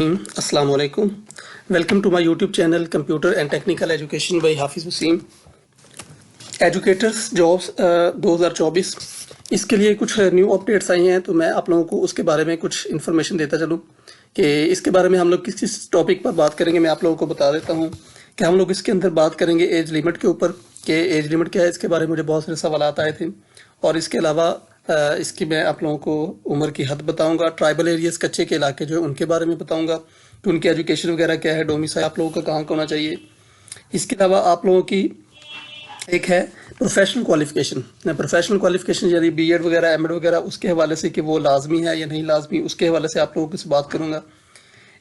अस्सलाम वालेकुम। Welcome to my YouTube channel computer and technical education by Hafiz Waseem. Educators jobs 2024, इसके लिए कुछ न्यू अपडेट्स आई हैं, तो मैं आप लोगों को उसके बारे में कुछ इन्फॉर्मेशन देता चलूँ कि इसके बारे में हम लोग किस किस टॉपिक पर बात करेंगे। मैं आप लोगों को बता देता हूँ कि हम लोग इसके अंदर बात करेंगे एज लिमिट के ऊपर, कि एज लिमिट क्या है। इसके बारे में मुझे बहुत सारे सवाल आए थे, और इसके अलावा इसकी मैं आप लोगों को उम्र की हद बताऊंगा। ट्राइबल एरियाज, कच्चे के इलाके जो है उनके बारे में बताऊंगा कि उनकी एजुकेशन वगैरह क्या है, डोमिसाइल आप लोगों का कहाँ का होना चाहिए। इसके अलावा आप लोगों की एक है प्रोफेशनल क्वालिफिकेशन। प्रोफेशनल क्वालिफिकेशन यानी बीएड वगैरह, एमएड वगैरह, उसके हवाले से कि वो लाजमी है या नहीं लाजमी, उसके हवाले से आप लोगों से बात करूँगा।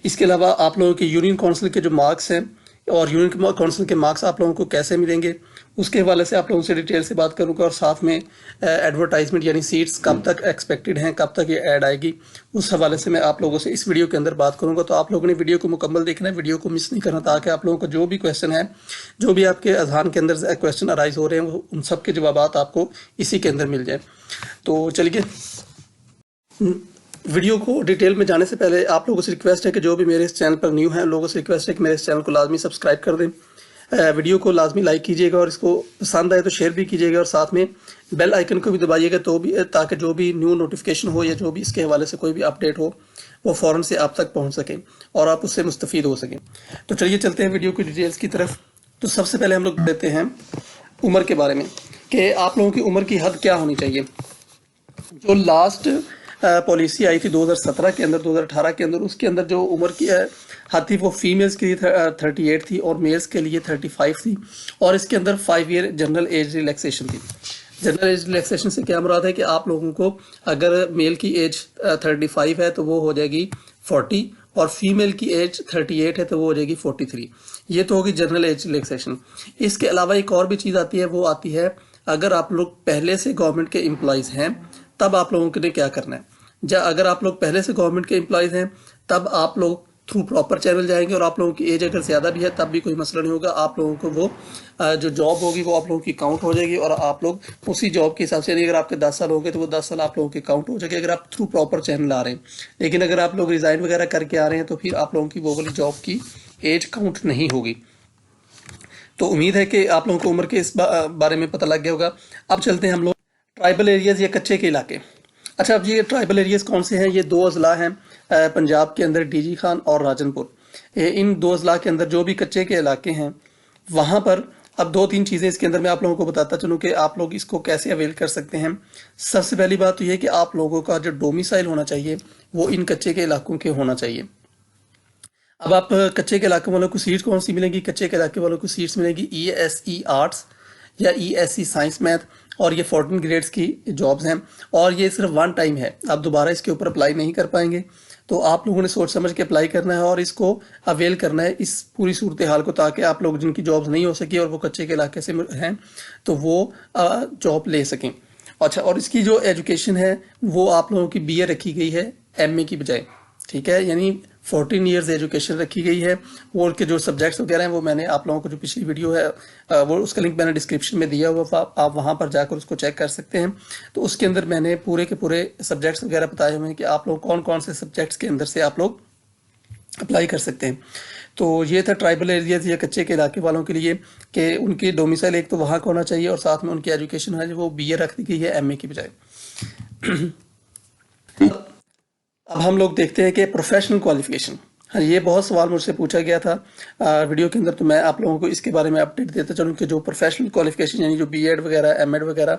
इसके अलावा आप लोगों के यूनियन काउंसिल के जो मार्क्स हैं और यूनियन काउंसिल के मार्क्स आप लोगों को कैसे मिलेंगे, उसके हवाले से आप लोगों से डिटेल से बात करूंगा। और साथ में एडवर्टाइजमेंट यानी सीट्स कब तक एक्सपेक्टेड हैं, कब तक ये ऐड आएगी, उस हवाले से मैं आप लोगों से इस वीडियो के अंदर बात करूंगा। तो आप लोगों ने वीडियो को मुकम्मल देखना है, वीडियो को मिस नहीं करना, ताकि आप लोगों को जो भी क्वेश्चन है, जो भी आपके अजहान के अंदर क्वेश्चन अराइज हो रहे हैं, उन सब के जवाब आपको इसी के अंदर मिल जाए। तो चलिए, वीडियो को डिटेल में जाने से पहले आप लोगों से रिक्वेस्ट है कि जो भी मेरे इस चैनल पर न्यू हैं, लोगों से रिक्वेस्ट है कि मेरे इस चैनल को लाजमी सब्सक्राइब कर दें, वीडियो को लाजमी लाइक कीजिएगा, और इसको पसंद आए तो शेयर भी कीजिएगा, और साथ में बेल आइकन को भी दबाइएगा, तो भी ताकि जो भी न्यू नोटिफिकेशन हो या जो भी इसके हवाले से कोई भी अपडेट हो, वो फ़ौरन से आप तक पहुँच सकें और आप उससे मुस्तफ़ीद हो सकें। तो चलिए चलते हैं वीडियो की डिटेल्स की तरफ। तो सबसे पहले हम लोग देते हैं उम्र के बारे में, कि आप लोगों की उम्र की हद क्या होनी चाहिए। जो लास्ट पॉलिसी आई थी 2017 के अंदर, 2018 के अंदर, उसके अंदर जो उम्र की हद थी वो फीमेल्स के लिए 38 थी और मेल्स के लिए 35 थी, और इसके अंदर 5 ईयर जनरल एज रिलैक्सेशन थी। जनरल एज रिलैक्सेशन से क्या मुराद है कि आप लोगों को अगर मेल की एज 35 है तो वो हो जाएगी 40, और फीमेल की एज 38 है तो वो हो जाएगी 43। ये तो होगी जनरल एज रिलैक्सेशन। इसके अलावा एक और भी चीज़ आती है, वो आती है अगर आप लोग पहले से गवर्नमेंट के एम्प्लॉयज़ हैं तब आप लोगों ने क्या करना है। अगर आप लोग पहले से गवर्नमेंट के एम्प्लॉयज़ हैं तब आप लोग थ्रू प्रॉपर चैनल जाएंगे, और आप लोगों की एज अगर ज़्यादा भी है तब भी कोई मसला नहीं होगा। आप लोगों को वो जो जॉब होगी वो आप लोगों की काउंट हो जाएगी, और आप लोग उसी जॉब के हिसाब से, यानी अगर आपके 10 साल हो गए तो वो 10 साल आप लोगों की काउंट हो जाएगी, अगर आप थ्रू प्रॉपर चैनल आ रहे हैं। लेकिन अगर आप लोग रिज़ाइन वगैरह करके आ रहे हैं तो फिर आप लोगों की वो वाली जॉब की एज काउंट नहीं होगी। तो उम्मीद है कि आप लोगों को उम्र के इस बारे में पता लग गया होगा। अब चलते हैं हम लोग ट्राइबल एरियाज़ या कच्चे के इलाके। अच्छा, अब ये ट्राइबल एरियाज़ कौन से हैं? ये 2 अजला हैं पंजाब के अंदर, डीजी खान और राजनपुर। इन 2 अजला के अंदर जो भी कच्चे के इलाके हैं वहाँ पर अब 2-3 चीज़ें इसके अंदर मैं आप लोगों को बताता चलूँ कि आप लोग इसको कैसे अवेल कर सकते हैं। सबसे पहली बात तो ये कि आप लोगों का जो डोमिसाइल होना चाहिए वो इन कच्चे के इलाकों के होना चाहिए। अब आप कच्चे के इलाके वालों को सीट्स कौन सी मिलेंगी? कच्चे के इलाके वालों को सीट्स मिलेगी ESE आर्ट्स या ESE साइंस मैथ, और ये 14 ग्रेड्स की जॉब्स हैं, और ये सिर्फ 1 टाइम है, आप दोबारा इसके ऊपर अप्लाई नहीं कर पाएंगे। तो आप लोगों ने सोच समझ के अप्लाई करना है और इसको अवेल करना है इस पूरी सूरत हाल को, ताकि आप लोग जिनकी जॉब्स नहीं हो सकी और वो कच्चे के इलाके से हैं तो वो जॉब ले सकें। अच्छा, और इसकी जो एजुकेशन है वो आप लोगों की BA रखी गई है MA की बजाय, ठीक है, यानी 14 ईयर्स एजुकेशन रखी गई है। वो उनके जो सब्जेक्ट्स वगैरह हैं वो मैंने आप लोगों को, जो पिछली वीडियो है वो उसका लिंक मैंने डिस्क्रिप्शन में दिया हुआ, आप वहाँ पर जाकर उसको चेक कर सकते हैं। तो उसके अंदर मैंने पूरे के पूरे सब्जेक्ट्स वगैरह बताए हुए हैं कि आप लोग कौन कौन से सब्जेक्ट्स के अंदर से आप लोग अप्लाई कर सकते हैं। तो ये था ट्राइबल एरियाज या कच्चे के इलाके वालों के लिए, कि उनकी डोमिसाइल एक तो वहाँ का होना चाहिए, और साथ में उनकी एजुकेशन है वो BA रख दी गई है MA की बजाय। अब हम लोग देखते हैं कि प्रोफेशनल क्वालिफिकेशन। हाँ, ये बहुत सवाल मुझसे पूछा गया था वीडियो के अंदर, तो मैं आप लोगों को इसके बारे में अपडेट देता चलूँ कि जो प्रोफेशनल क्वालिफिकेशन यानी जो BEd वगैरह, MEd वगैरह,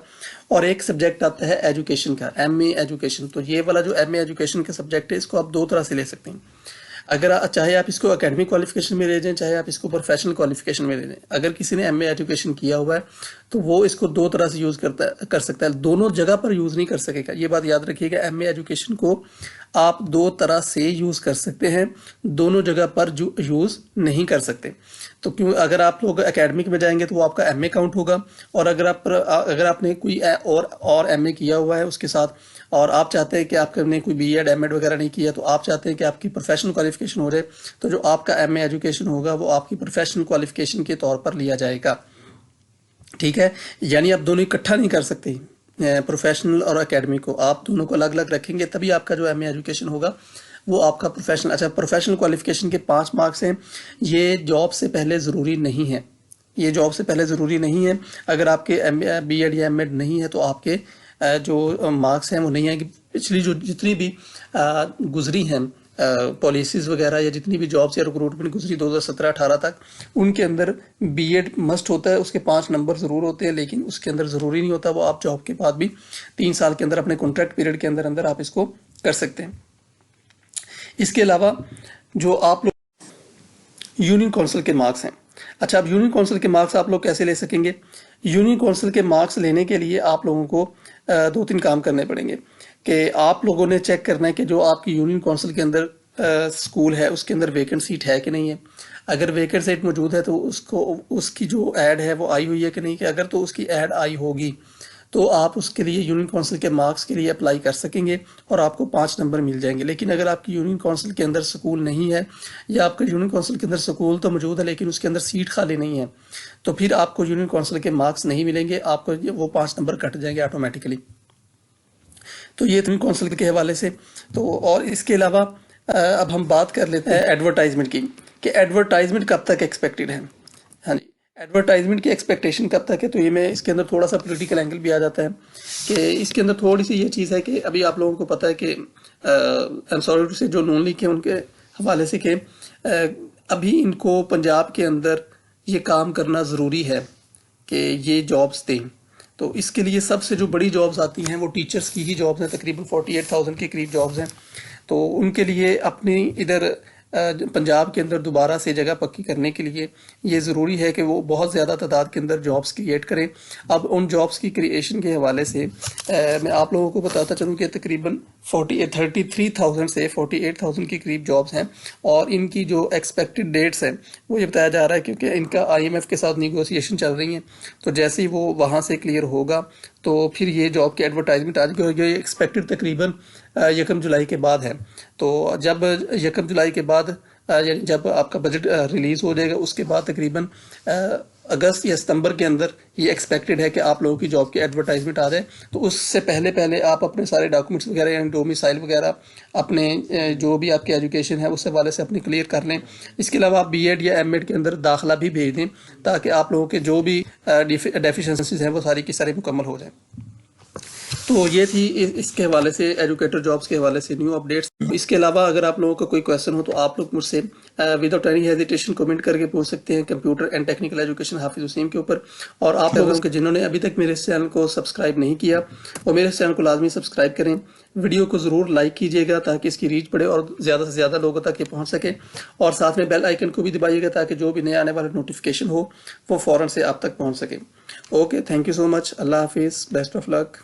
और एक सब्जेक्ट आता है एजुकेशन का, MA एजुकेशन। तो ये वाला जो MA एजुकेशन का सब्जेक्ट है इसको आप 2 तरह से ले सकते हैं। अगर चाहे आप इसको एकेडमिक क्वालिफिकेशन में ले जाएं, चाहे आप इसको प्रोफेशनल क्वालिफिकेशन में ले लें। अगर किसी ने MA एजुकेशन किया हुआ है तो वो इसको 2 तरह से यूज़ कर सकता है, दोनों जगह पर यूज़ नहीं कर सकेगा। ये बात याद रखिएगा, MA एजुकेशन को आप 2 तरह से यूज़ कर सकते हैं, दोनों जगह पर यूज़ नहीं कर सकते। तो क्यों, अगर आप लोग एकेडमिक में जाएंगे तो वो आपका MA काउंट होगा, और अगर आपने कोई और MA किया हुआ है उसके साथ, और आप चाहते हैं कि आपने कोई BEd MEd वगैरह नहीं किया, तो आप चाहते हैं कि आपकी प्रोफेशनल क्वालिफिकेशन हो जाए, तो जो आपका MA एजुकेशन होगा वो आपकी प्रोफेशनल क्वालिफिकेशन के तौर पर लिया जाएगा, ठीक है। यानी आप दोनों इकट्ठा नहीं कर सकते, प्रोफेशनल और एकेडमिक को आप दोनों को अलग अलग रखेंगे, तभी आपका जो MA एजुकेशन होगा वो आपका प्रोफेशनल, अच्छा प्रोफेशनल क्वालिफिकेशन के 5 मार्क्स हैं, ये जॉब से पहले ज़रूरी नहीं है, ये जॉब से पहले ज़रूरी नहीं है। अगर आपके बीएड या एमएड नहीं है तो आपके जो मार्क्स हैं वो नहीं है कि पिछली जो जितनी भी गुजरी हैं पॉलिसीज़ वगैरह या जितनी भी जॉब्स या रिक्रूटमेंट गुजरी 2017-18 तक, उनके अंदर बीएड मस्ट होता है, उसके 5 नंबर ज़रूर होते हैं, लेकिन उसके अंदर ज़रूरी नहीं होता। वो आप जॉब के बाद भी 3 साल के अंदर अपने कॉन्ट्रैक्ट पीरियड के अंदर अंदर आप इसको कर सकते हैं। इसके अलावा जो आप लोग यूनियन काउंसिल के मार्क्स हैं, अच्छा अब यूनियन काउंसिल के मार्क्स आप लोग कैसे ले सकेंगे? यूनियन काउंसिल के मार्क्स लेने के लिए आप लोगों को 2-3 काम करने पड़ेंगे कि आप लोगों ने चेक करना है कि जो आपकी यूनियन काउंसिल के अंदर स्कूल है उसके अंदर वेकेंट सीट है कि नहीं है। अगर वेकेंट सीट मौजूद है तो उसको उसकी जो ऐड है वो आई हुई है कि नहीं, कि अगर तो उसकी ऐड आई होगी तो आप उसके लिए यूनियन काउंसिल के मार्क्स के लिए अप्लाई कर सकेंगे और आपको 5 नंबर मिल जाएंगे। लेकिन अगर आपकी यूनियन काउंसिल के अंदर स्कूल नहीं है या आपका यूनियन काउंसिल के अंदर स्कूल तो मौजूद है लेकिन उसके अंदर सीट खाली नहीं है, तो फिर आपको यूनियन काउंसिल के मार्क्स नहीं मिलेंगे, आपको वो 5 नंबर कट जाएंगे ऑटोमेटिकली। तो ये यूनियन काउंसिल के हवाले से। तो और इसके अलावा अब हम बात कर लेते हैं एडवर्टाइजमेंट की, कि एडवर्टाइजमेंट कब तक एक्सपेक्टेड है। हाँ जी, एडवर्टाइजमेंट की एक्सपेक्टेशन कब तक है, तो ये मैं इसके अंदर थोड़ा सा पॉलिटिकल एंगल भी आ जाता है कि इसके अंदर थोड़ी सी ये चीज़ है कि अभी आप लोगों को पता है कि आई एम सॉरी टू से जो नॉन लीग के उनके हवाले से कि अभी इनको पंजाब के अंदर ये काम करना ज़रूरी है कि ये जॉब्स दें। तो इसके लिए सबसे जो बड़ी जॉब्स आती हैं वो टीचर्स की ही जॉब्स हैं, तकरीबन 48,000 के करीब जॉब्स हैं। तो उनके लिए अपनी इधर पंजाब के अंदर दोबारा से जगह पक्की करने के लिए ये ज़रूरी है कि वो बहुत ज़्यादा तादाद के अंदर जॉब्स क्रिएट करें। अब उन जॉब्स की क्रिएशन के हवाले से मैं आप लोगों को बताता चलूँ कि तकरीबन 33,000 से 48,000 के करीब जॉब्स हैं और इनकी जो एक्सपेक्टेड डेट्स हैं वो ये बताया जा रहा है क्योंकि इनका IMF के साथ निगोसिएशन चल रही हैं। तो जैसे ही वो वहाँ से क्लियर होगा तो फिर ये जॉब की एडवर्टाइजमेंट आ जाएगी और ये एक्सपेक्टेड तकरीबन 1 जुलाई के बाद है। तो जब 1 जुलाई के बाद यानी जब आपका बजट रिलीज़ हो जाएगा उसके बाद तकरीबन अगस्त या सितंबर के अंदर ये एक्सपेक्टेड है कि आप लोगों की जॉब की एडवर्टाइजमेंट आ जाए। तो उससे पहले पहले आप अपने सारे डॉक्यूमेंट्स वगैरह यानी डोमिसाइल वगैरह अपने जो भी आपकी एजुकेशन है उस हवाले से अपनी क्लियर कर लें। इसके अलावा आप बीएड या एमएड के अंदर दाखिला भी भेज दें ताकि आप लोगों के जो भी डेफिशिएंसीज हैं वो सारी की सारी मुकम्मल हो जाए। तो ये थी इसके हवाले से एजुकेटर जॉब्स के हवाले से न्यू अपडेट्स। इसके अलावा अगर आप लोगों का कोई क्वेश्चन हो तो आप लोग मुझसे विदाउट एनी हेजिटेशन कमेंट करके पूछ सकते हैं कंप्यूटर एंड टेक्निकल एजुकेशन हाफिज हुसैन के ऊपर। और आप लोगों के जिन्होंने अभी तक मेरे इस चैनल को सब्सक्राइब नहीं किया वो मेरे इस चैनल को लाजमी सब्सक्राइब करें, वीडियो को ज़रूर लाइक कीजिएगा ताकि इसकी रीच बढ़े और ज़्यादा से ज़्यादा लोगों तक ये पहुँच सके, और साथ में बेल आइकन को भी दबाइएगा ताकि जो भी नए आने वाला नोटिफिकेशन हो वो फ़ौरन से आप तक पहुँच सके। Okay, thank you so much, अल्लाह हाफिज़, बेस्ट ऑफ लक।